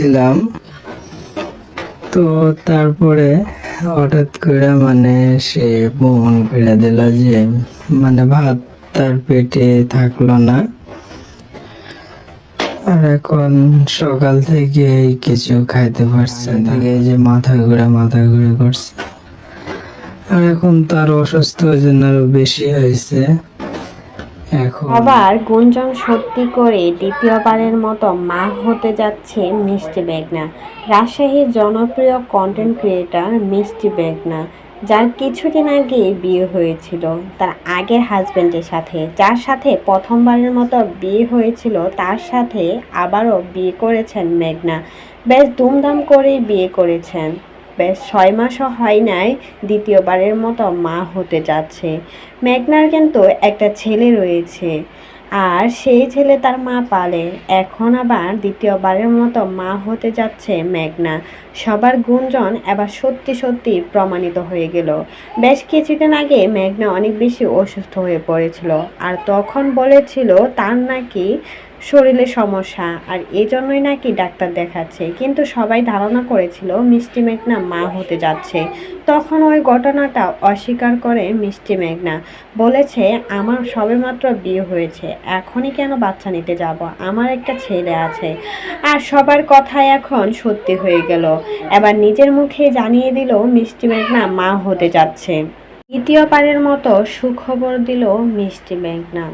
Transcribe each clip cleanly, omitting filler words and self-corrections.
ছিলাম। তো তারপরে হঠাৎ করে সে মন করে দিল যে ভাত তার পেটে থাকলো না। আর এখন সকাল থেকে কিছু খাইতে পারছে না, থেকে যে মাথা ঘুরে করছে। আর এখন তার অসুস্থ জন্য আরো বেশি হয়েছে। এখন আবার গুঞ্জন সত্যি করে দ্বিতীয়বারের মতো মা হতে যাচ্ছে মিষ্টি মেঘনা। রাজশাহীর জনপ্রিয় কন্টেন্ট ক্রিয়েটর মিষ্টি মেঘনা, যার কিছুদিন আগে বিয়ে হয়েছিল তার আগের হাজবেন্ডের সাথে, যার সাথে প্রথমবারের মতো বিয়ে হয়েছিল তার সাথে আবারও বিয়ে করেছেন মেঘনা। বেশ ধুমধাম করেই বিয়ে করেছেন। বেশ 6 মাসও হয় নাই দ্বিতীয়বারের মতো মা হতে যাচ্ছে। মেঘনার কিন্তু একটা ছেলে রয়েছে, আর সেই ছেলে তার মা পালে। এখন আবার দ্বিতীয়বারের মতো মা হতে যাচ্ছে মেঘনা। সবার গুঞ্জন এবার সত্যি সত্যি প্রমাণিত হয়ে গেল। বেশ কিছুদিন আগে মেঘনা অনেক বেশি অসুস্থ হয়ে পড়েছিল, আর তখন বলেছিল তার নাকি শরীরে সমস্যা, আর এই জন্যই নাকি ডাক্তার দেখাচ্ছে। কিন্তু সবাই ধারণা করেছিল মিষ্টি মেঘনা মা হতে যাচ্ছে। তখন ওই ঘটনাটা অস্বীকার করে মিষ্টি মেঘনা, বলেছে আমার সবেমাত্র বিয়ে হয়েছে, এখনই কেন বাচ্চা নিতে যাব, আমার একটা ছেলে আছে। আর সবার কথাই এখন সত্যি হয়ে গেল। এবার নিজের মুখে জানিয়ে দিল মিষ্টি মেঘনা মা হতে যাচ্ছে। দ্বিতীয়বারের মতো সুখবর দিল মিষ্টি মেঘনা।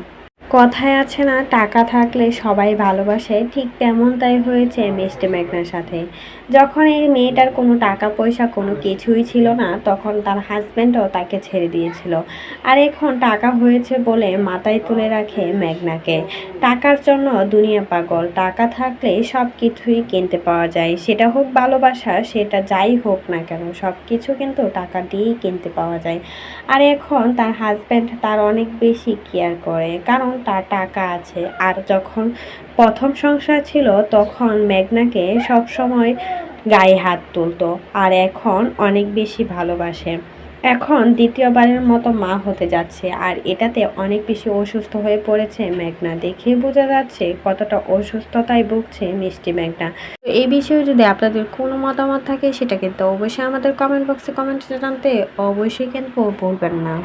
কথায় আছে না, টাকা থাকলে সবাই ভালোবাসে, ঠিক তেমনটাই হয়েছে মিষ্টি মেঘনার সাথে। যখন এই মেয়েটার কোনো টাকা পয়সা কোনো কিছুই ছিল না, তখন তার হাজব্যান্ডও তাকে ছেড়ে দিয়েছিল। আর এখন টাকা হয়েছে বলে মাথায় তুলে রাখে মেঘনাকে। টাকার জন্য দুনিয়া পাগল, টাকা থাকলে সব কিছুই কিনতে পাওয়া যায়, সেটা হোক ভালোবাসা, সেটা যাই হোক না কেন, সব কিছু কিন্তু টাকা দিয়েই কিনতে পাওয়া যায়। আর এখন তার হাজব্যান্ড তার অনেক বেশি কেয়ার করে, কারণ তার টাকা আছে। আর যখন প্রথম সংসার ছিল তখন মেঘনাকে সব সময় গায়ে হাত তুলতো, আর এখন অনেক বেশি ভালোবাসে। এখন দ্বিতীয়বারের মতো মা হতে যাচ্ছে, আর এটাতে অনেক বেশি অসুস্থ হয়ে পড়েছে মেঘনা। দেখেই বোঝা যাচ্ছে কতটা অসুস্থতায় ভুগছে মিষ্টি মেঘনা। তো এই বিষয়ে যদি আপনাদের কোনো মতামত থাকে সেটা কিন্তু অবশ্যই আমাদের কমেন্ট বক্সে কমেন্টে জানাতে অবশ্যই কিন্তু ভুলবেন না।